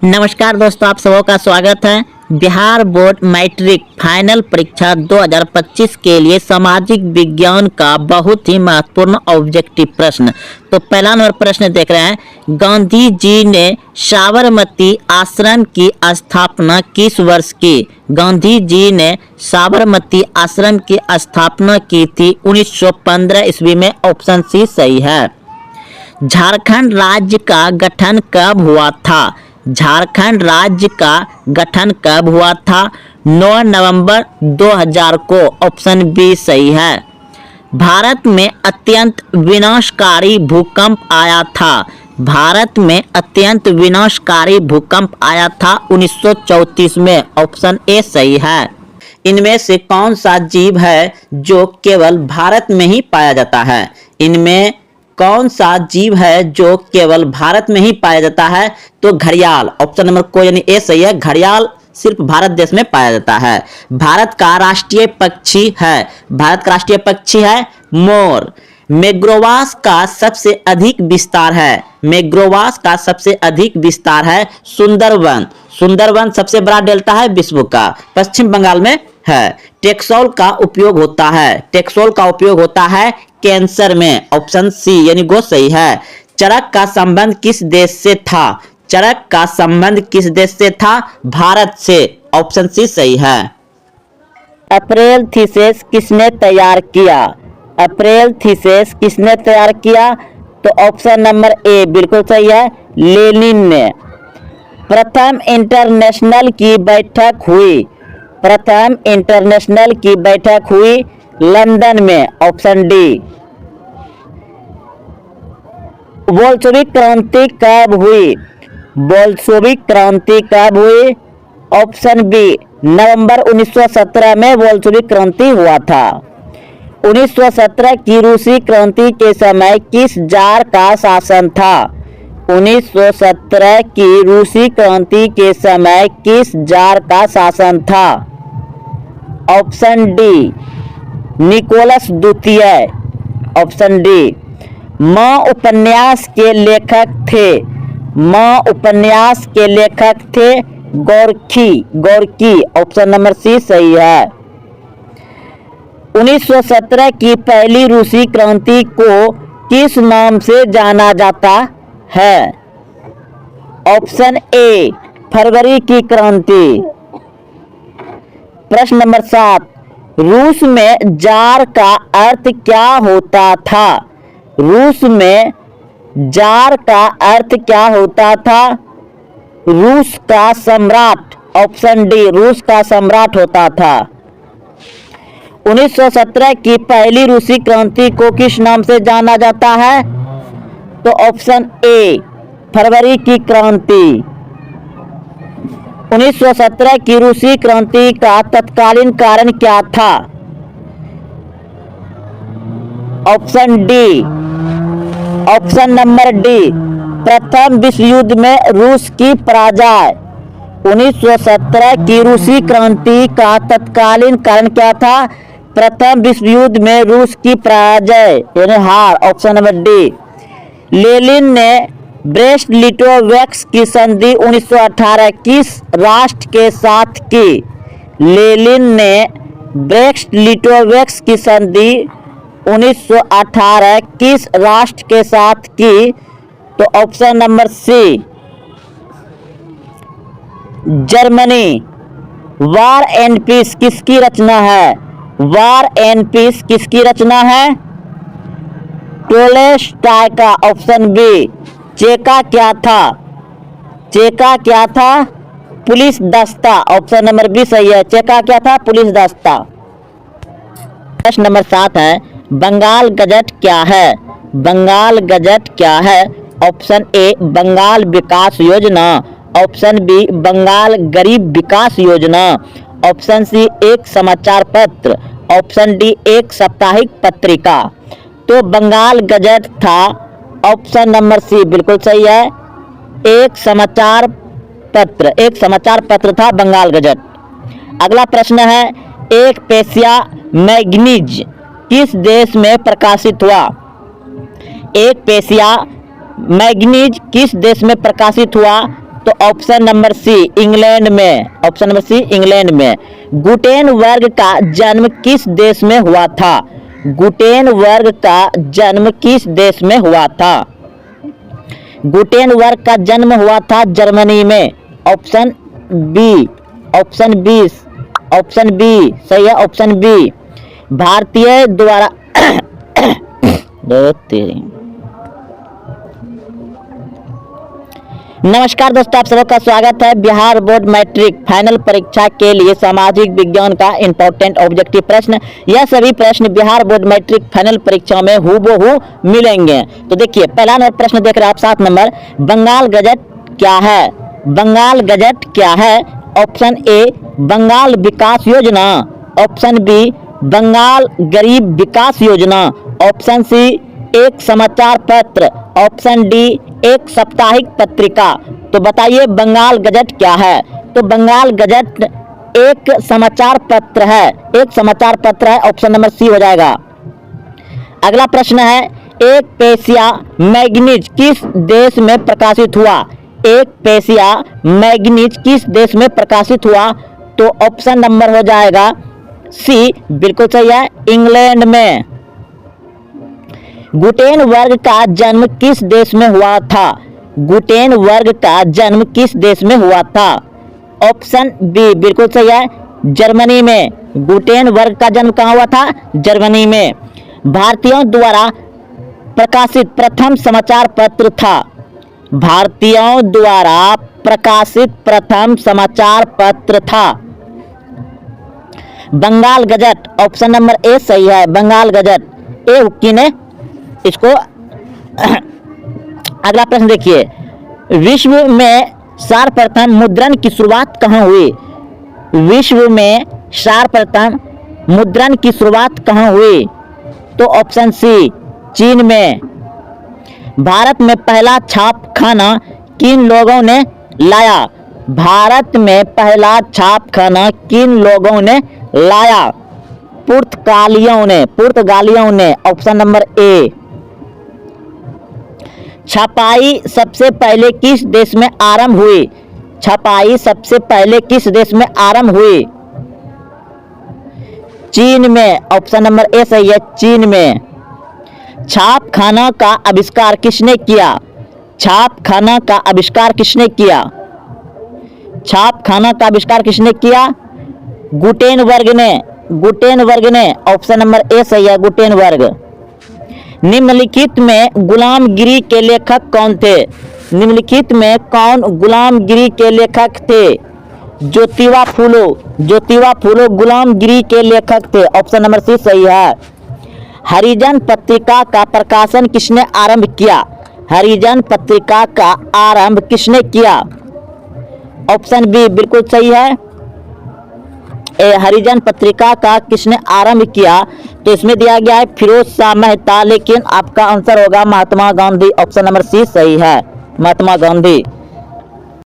नमस्कार दोस्तों, आप सबों का स्वागत है। बिहार बोर्ड मैट्रिक फाइनल परीक्षा 2025 के लिए सामाजिक विज्ञान का बहुत ही महत्वपूर्ण ऑब्जेक्टिव प्रश्न। तो पहला नंबर प्रश्न देख रहे हैं, गांधी जी ने साबरमती आश्रम की स्थापना किस वर्ष की? गांधी जी ने साबरमती आश्रम की स्थापना की थी 1915 ईस्वी में। ऑप्शन सी सही है। झारखंड राज्य का गठन कब हुआ था? झारखंड राज्य का गठन कब हुआ था? 9 नवंबर 2000 को। ऑप्शन बी सही है। भारत में अत्यंत विनाशकारी भूकंप आया था। भारत में अत्यंत विनाशकारी भूकंप आया था 1934 में। ऑप्शन ए सही है। इनमें से कौन सा जीव है जो केवल भारत में ही पाया जाता है? इनमें कौन सा जीव है जो केवल भारत में ही पाया जाता है? तो घड़ियाल। ऑप्शन नंबर को यानी ए सही है। घड़ियाल सिर्फ भारत देश में पाया जाता है। भारत का राष्ट्रीय पक्षी है। भारत का राष्ट्रीय पक्षी है मोर। मैग्रोवास का सबसे अधिक विस्तार है। मैग्रोवास का सबसे अधिक विस्तार है सुंदरवन। सुंदरवन सबसे बड़ा डेल्टा है विश्व का, पश्चिम बंगाल में है। टेक्सोल का उपयोग होता है। टेक्सोल का उपयोग होता है कैंसर में। ऑप्शन सी यानी गो सही है। चरक का संबंध किस देश से था? चरक का संबंध किस देश से था? भारत से। ऑप्शन सी सही है। अप्रैल थीसिस किसने तैयार किया? अप्रैल थीसिस किसने तैयार किया? तो ऑप्शन नंबर ए बिल्कुल सही है, लेनिन ने। प्रथम इंटरनेशनल की बैठक हुई। प्रथम इंटरनेशनल की बैठक हुई लंदन में। Option D. बोल्शेविक क्रांति कब हुई? बोल्शेविक क्रांति कब हुई? ऑप्शन बी नवंबर 1917 में बोल्शेविक क्रांति हुआ था। 1917 की रूसी क्रांति के समय किस जार का शासन था? 1917 की रूसी क्रांति के समय किस जार का शासन था? ऑप्शन डी निकोलस द्वितीय। Option D. माँ उपन्यास के लेखक थे। माँ उपन्यास के लेखक थे गोर्की। ऑप्शन नंबर सी सही है। 1917 की पहली रूसी क्रांति को किस नाम से जाना जाता है? ऑप्शन ए फरवरी की क्रांति। प्रश्न नंबर 7, रूस में जार का अर्थ क्या होता था? रूस में जार का अर्थ क्या होता था? रूस का सम्राट। ऑप्शन डी रूस का सम्राट होता था। 1917 की पहली रूसी क्रांति को किस नाम से जाना जाता है? तो ऑप्शन ए फरवरी की क्रांति। 1917 की रूसी क्रांति का तत्कालीन कारण क्या था? Option D. Option number D प्रथम विश्व युद्ध में रूस की पराजय। 1917 की रूसी क्रांति का तत्कालीन कारण क्या था? प्रथम विश्व युद्ध में रूस की पराजय यानी हार। Option number D. लेनिन ने ब्रेस्ट लिटोवेस्क की संधि 1918 किस राष्ट्र के साथ की? लेनिन ने ब्रेस्ट लिटोवेस्क की संधि 1918 किस राष्ट्र के साथ की? तो option number C Germany. War and peace किसकी रचना है? वार एंड पीस किसकी रचना है? टोल्स्टॉय का। Option B. चेका क्या था? चेका क्या था? पुलिस दस्ता। ऑप्शन नंबर बी सही है। चेका क्या था? पुलिस दस्ता। प्रश्न नंबर 7 है, बंगाल गजट क्या है? बंगाल गजट क्या है? ऑप्शन ए बंगाल विकास योजना। ऑप्शन बी बंगाल गरीब विकास योजना। ऑप्शन सी एक समाचार पत्र। ऑप्शन डी एक साप्ताहिक पत्रिका। तो बंगाल गजट था। ऑप्शन नंबर सी बिल्कुल सही है, एक समाचार पत्र। एक समाचार पत्र था बंगाल गजट। अगला प्रश्न है, एक पेशिया मैगनीज किस देश में प्रकाशित हुआ? एक पेशिया मैगनीज किस देश में प्रकाशित हुआ? तो ऑप्शन नंबर सी इंग्लैंड में, ऑप्शन नंबर सी इंग्लैंड में। गुटेनबर्ग का जन्म किस देश में हुआ था? गुटेनबर्ग का जन्म किस देश में हुआ था? गुटेनबर्ग का जन्म हुआ था जर्मनी में। Option B, option B, option B सही है, ऑप्शन बी। भारतीय द्वारा नमस्कार दोस्तों, आप सबका स्वागत है। बिहार बोर्ड मैट्रिक फाइनल परीक्षा के लिए सामाजिक विज्ञान का इंपॉर्टेंट ऑब्जेक्टिव प्रश्न, यह सभी प्रश्न बिहार बोर्ड मैट्रिक फाइनल परीक्षा में हूबहू मिलेंगे। तो देखिए पहला नंबर प्रश्न देख रहे हैं आप 7 नंबर, बंगाल गजट क्या है? बंगाल गजट क्या है? ऑप्शन ए बंगाल विकास योजना, ऑप्शन बी बंगाल गरीब विकास योजना, ऑप्शन सी एक समाचार पत्र, ऑप्शन डी एक साप्ताहिक पत्रिका। तो बताइए बंगाल गजट क्या है? तो बंगाल गजट एक समाचार पत्र है, एक समाचार पत्र है, ऑप्शन नंबर सी हो जाएगा। अगला प्रश्न है, एक पेशिया मैगनीज किस देश में प्रकाशित हुआ? एक पेशिया मैगनीज किस देश में प्रकाशित हुआ? तो ऑप्शन नंबर हो जाएगा सी, बिल्कुल सही है, इंग्लैंड में। गुटेनबर्ग का जन्म किस देश में हुआ था? गुटेनबर्ग का जन्म किस देश में हुआ था? ऑप्शन बी बिल्कुल सही है, जर्मनी में। गुटेनबर्ग का जन्म कहाँ हुआ था? जर्मनी में। भारतीयों द्वारा प्रकाशित प्रथम समाचार पत्र था? भारतीयों द्वारा प्रकाशित प्रथम समाचार पत्र था Bengal gazette, option number A सही है, बंगाल गजट। ए हुक्की ने इसको अगला प्रश्न देखिए, विश्व में सर्वप्रथम मुद्रण की शुरुआत कहाँ हुई? विश्व में सर्वप्रथम मुद्रण की शुरुआत कहाँ हुई? तो ऑप्शन सी चीन में। भारत में पहला छापखाना किन लोगों ने लाया? भारत में पहला छापखाना किन लोगों ने लाया? पुर्तगालियों ने, पुर्तगालियों ने, ऑप्शन नंबर ए। छपाई सबसे पहले किस देश में आरंभ हुई? छपाई सबसे पहले किस देश में आरंभ हुई? चीन में, ऑप्शन नंबर ए सही है, चीन में। छापखाना का आविष्कार किसने किया? छापखाना का आविष्कार किसने किया? छापखाना का आविष्कार किसने किया? गुटेनबर्ग ने, गुटेनबर्ग ने, ऑप्शन नंबर ए सही है, गुटेनबर्ग। निम्नलिखित में गुलामगिरी के लेखक कौन थे? निम्नलिखित में कौन गुलामगिरी के लेखक थे? ज्योतिबा फूलो, ज्योतिबा फूलो गुलामगिरी के लेखक थे, ऑप्शन नंबर सी सही है। हरिजन पत्रिका का प्रकाशन किसने आरंभ किया? हरिजन पत्रिका का आरंभ किसने किया? ऑप्शन बी बिल्कुल सही है, हरिजन पत्रिका का किसने आरंभ किया? तो इसमें दिया गया है फिरोज शाह मेहता, लेकिन आपका आंसर होगा महात्मा गांधी, ऑप्शन नंबर सी सही है, महात्मा गांधी।